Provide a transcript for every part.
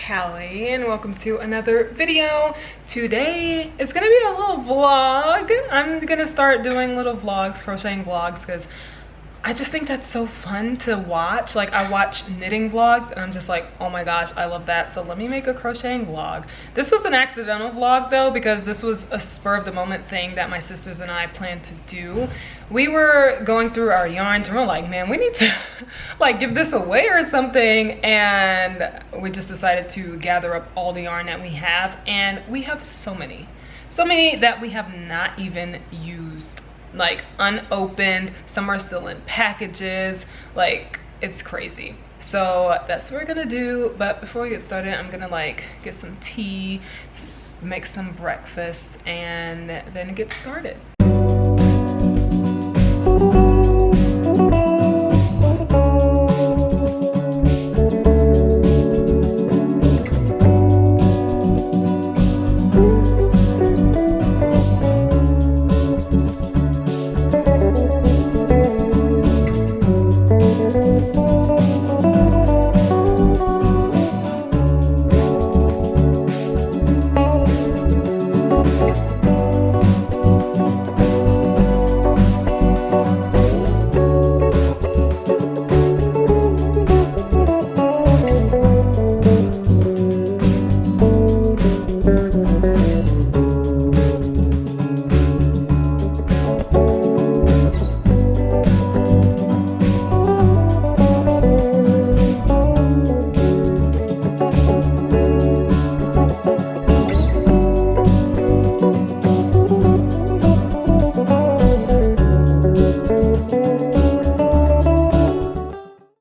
Callie and welcome to another video. Today is gonna be a little vlog. I'm gonna start doing little vlogs, crocheting vlogs, because I just think that's so fun to watch. Like, I watch knitting vlogs and I'm just like, oh my gosh, I love that. So let me make a crocheting vlog. This was an accidental vlog though, because this was a spur of the moment thing that my sisters and I planned to do. We were going through our yarns and we're like, man, we need to like give this away or something. And we just decided to gather up all the yarn that we have, and we have so many that we have not even used. Like, unopened, some are still in packages. Like, it's crazy. So that's what we're gonna do. But before we get started, I'm gonna like get some tea, make some breakfast, and then get started.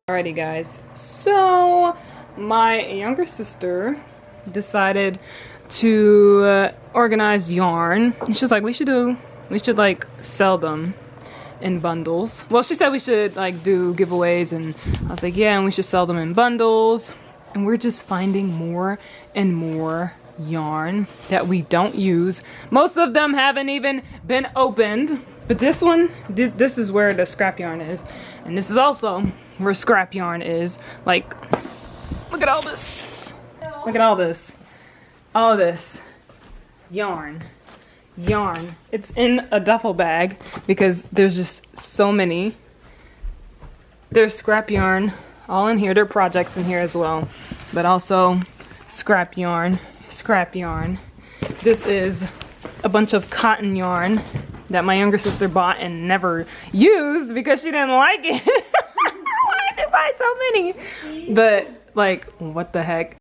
Alrighty guys, so my younger sister decided to organize yarn. She was like, we should like sell them in bundles. Well, she said we should like do giveaways, and I was like, yeah, and we should sell them in bundles. And we're just finding more and more yarn that we don't use. Most of them haven't even been opened, but this one, this is where the scrap yarn is, and this is also where scrap yarn is. Like, look at all this. Look at all this. All this yarn. It's in a duffel bag because there's just so many. There's scrap yarn all in here. There are projects in here as well, but also scrap yarn. This is a bunch of cotton yarn that my younger sister bought and never used because she didn't like it. Why did you buy so many? But like, what the heck?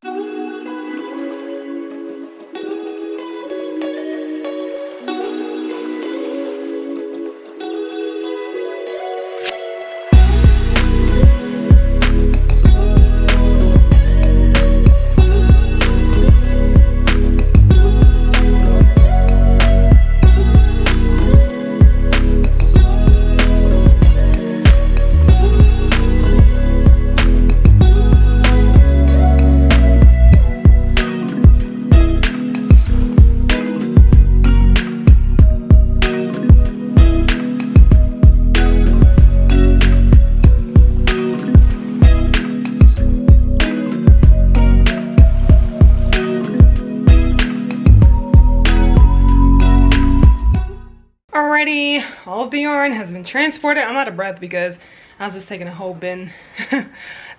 Alrighty, all of the yarn has been transported. I'm out of breath because I was just taking a whole bin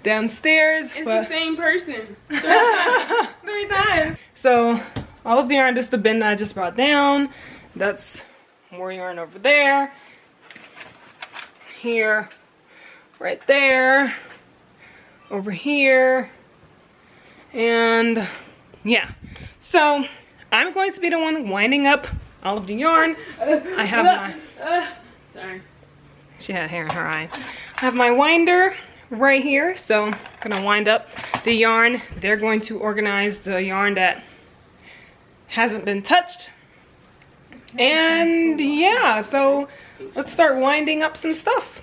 downstairs. It's the same person. 3 times. So all of the yarn, this is the bin that I just brought down. That's more yarn over there. Here, right there, over here. And yeah, so I'm going to be the one winding up all of the yarn. I have my sorry, she had hair in her eye. I have my winder right here, so I'm gonna wind up the yarn. They're going to organize the yarn that hasn't been touched. And yeah, so let's start winding up some stuff.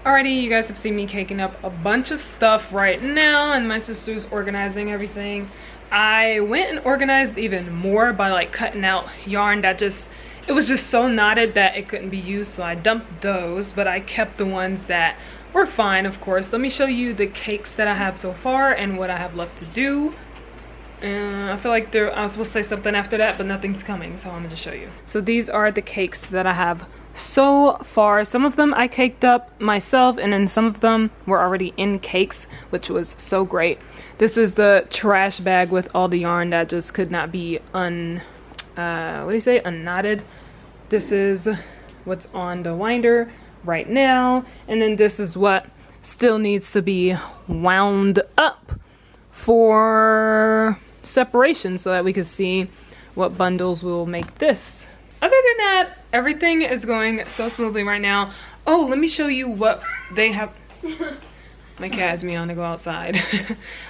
Alrighty, you guys have seen me caking up a bunch of stuff right now, and my sister's organizing everything. I went and organized even more by like cutting out yarn that it was just so knotted that it couldn't be used, so I dumped those, but I kept the ones that were fine, of course. Let me show you the cakes that I have so far and what I have left to do. I feel like I was supposed to say something after that, but nothing's coming, so I'm gonna just show you. So these are the cakes that I have so far. Some of them I caked up myself, and then some of them were already in cakes, which was so great. This is the trash bag with all the yarn that just could not be unknotted. This is what's on the winder right now, and then this is what still needs to be wound up for separation so that we can see what bundles will make this. Other than that, everything is going so smoothly right now. Oh, let me show you what they have. My cat has me on to go outside.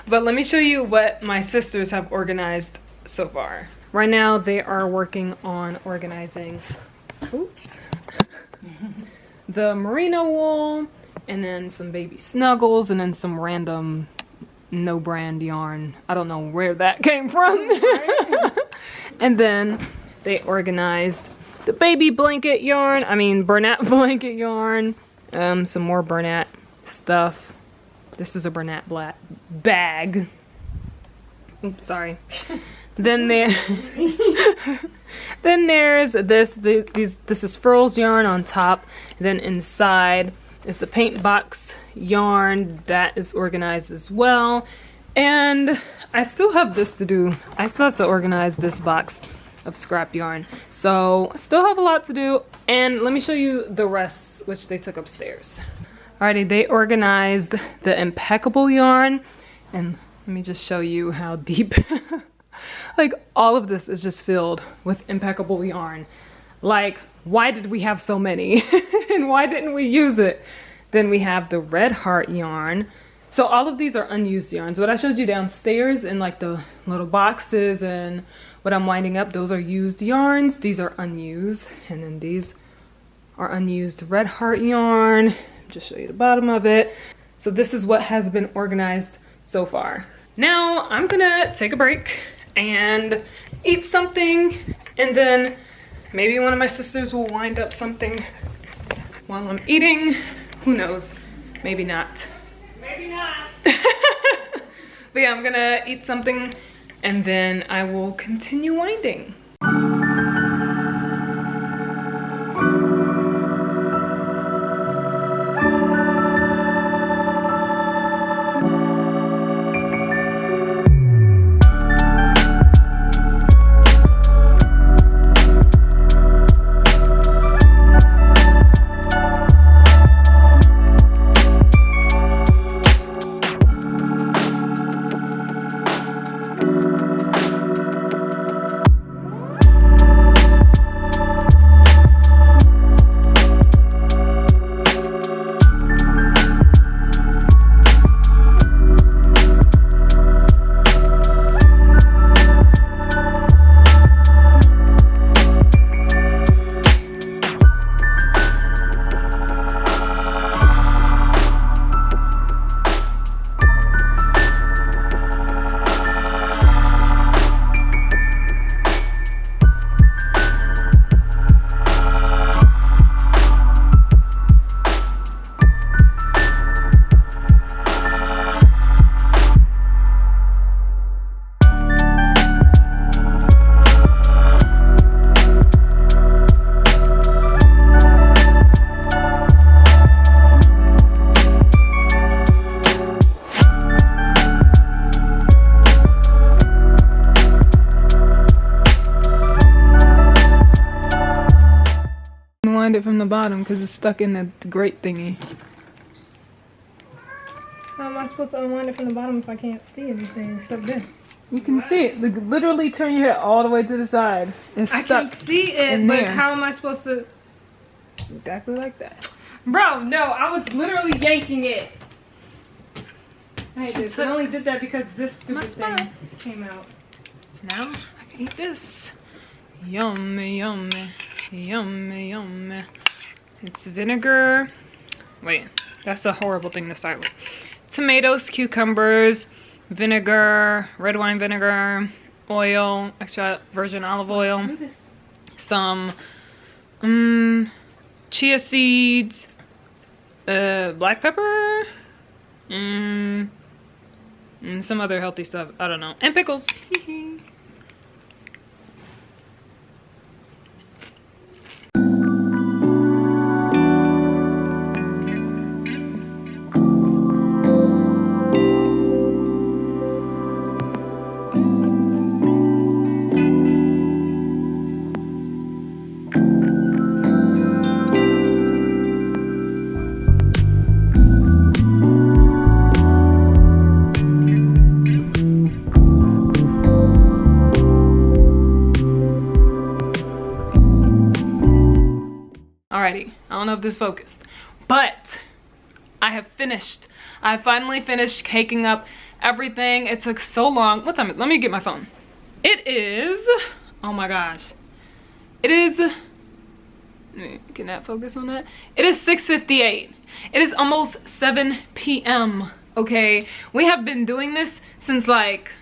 But let me show you what my sisters have organized so far. Right now they are working on organizing, oops, the merino wool, and then some baby snuggles, and then some random no brand yarn. I don't know where that came from. And then they organized the baby blanket yarn, Bernat blanket yarn, some more Bernat stuff. This is a Bernat black bag. Oops, sorry. Then there's this is Furls yarn on top. Then inside is the paint box yarn that is organized as well. And I still have this to do. I still have to organize this box of scrap yarn. So still have a lot to do. And let me show you the rest, which they took upstairs. Alrighty, they organized the impeccable yarn. And let me just show you how deep. Like, all of this is just filled with impeccable yarn. Like, why did we have so many? And why didn't we use it? Then we have the red heart yarn. So all of these are unused yarns. What I showed you downstairs in like the little boxes and what I'm winding up, those are used yarns. These are unused. And then these are unused red heart yarn. Just show you the bottom of it. So this is what has been organized so far. Now I'm gonna take a break and eat something, and then maybe one of my sisters will wind up something while I'm eating. Who knows? Maybe not. Maybe not. But yeah, I'm gonna eat something and then I will continue winding. Wind it from the bottom because it's stuck in the grate thingy. How am I supposed to unwind it from the bottom if I can't see anything except this? You can see it. Literally turn your head all the way to the side. It's I stuck. can see it, but how am I supposed to? Exactly like that. Bro, no, I was literally yanking it. I hate this. I only did that because this stupid thing came out. So now I can eat this. Yummy, yummy, yummy, yummy. It's vinegar. Wait, that's a horrible thing to start with. Tomatoes, cucumbers, vinegar, red wine vinegar, oil, extra virgin olive oil, some chia seeds, black pepper, and some other healthy stuff. I don't know. And pickles. Alrighty, I don't know if this focused, but I have finished. I finally finished caking up everything. It took so long. What time is it? Let me get my phone. It is, oh my gosh. It is, can that focus on that? It is 6:58. It is almost 7 p.m. Okay, we have been doing this since like,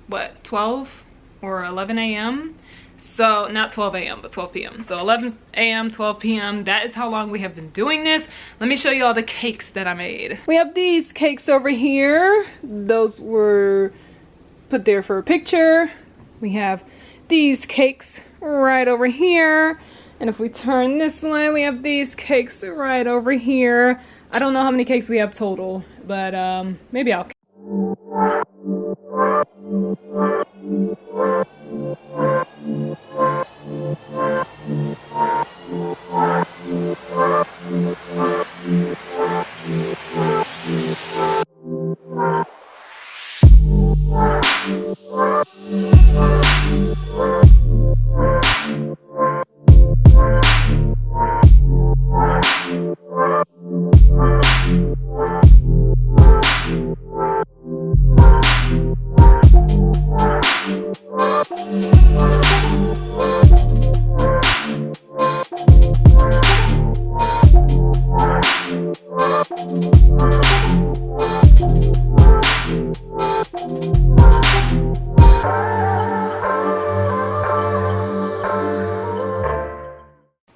what, 12 or 11 a.m.? So not 12 a.m. but 12 p.m. So 11 a.m. 12 p.m. that is how long we have been doing this. Let me show you all the cakes that I made. We have these cakes over here. Those were put there for a picture. We have these cakes right over here, and if we turn this way, we have these cakes right over here. I don't know how many cakes we have total, but maybe I'll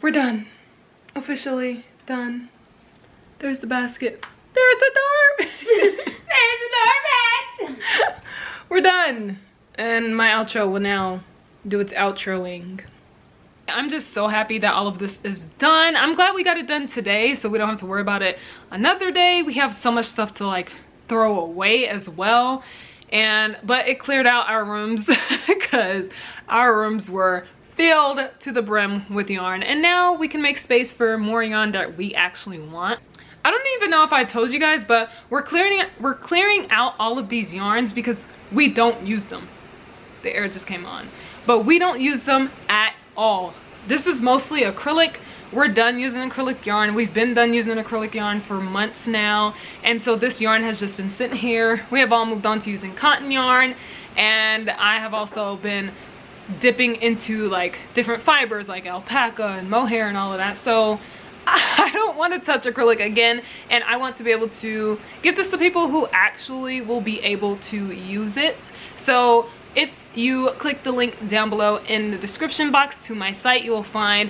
We're done. Officially done. There's the basket. There's the door. There's the door back. we're done. And my outro will now do its outroing. I'm just so happy that all of this is done. I'm glad we got it done today so we don't have to worry about it another day. We have so much stuff to like throw away as well. But it cleared out our rooms because our rooms were filled to the brim with yarn. And now we can make space for more yarn that we actually want. I don't even know if I told you guys, but we're clearing out all of these yarns because we don't use them. The air just came on. But we don't use them at all. This is mostly acrylic. We're done using acrylic yarn. We've been done using acrylic yarn for months now. And so this yarn has just been sitting here. We have all moved on to using cotton yarn. And I have also been dipping into like different fibers like alpaca and mohair and all of that. So I don't want to touch acrylic again, and I want to be able to give this to people who actually will be able to use it. So if you click the link down below in the description box to my site, you will find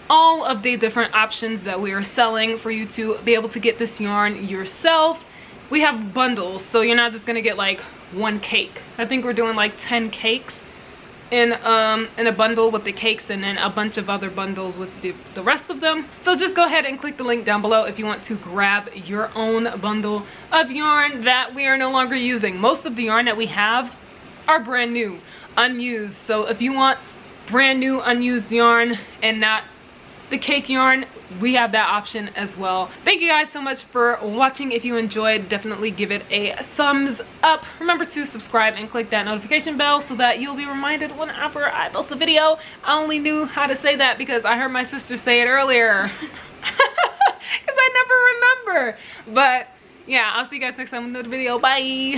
all of the different options that we are selling for you to be able to get this yarn yourself. We have bundles, so you're not just gonna get like one cake. I think we're doing like 10 cakes in a bundle with the cakes, and then a bunch of other bundles with the rest of them. So just go ahead and click the link down below if you want to grab your own bundle of yarn that we are no longer using. Most of the yarn that we have are brand new, unused. So if you want brand new unused yarn and not the cake yarn, we have that option as well. Thank you guys so much for watching. If you enjoyed, definitely give it a thumbs up. Remember to subscribe and click that notification bell so that you'll be reminded whenever I post a video. I only knew how to say that because I heard my sister say it earlier. Because I never remember. But yeah, I'll see you guys next time with another video. Bye.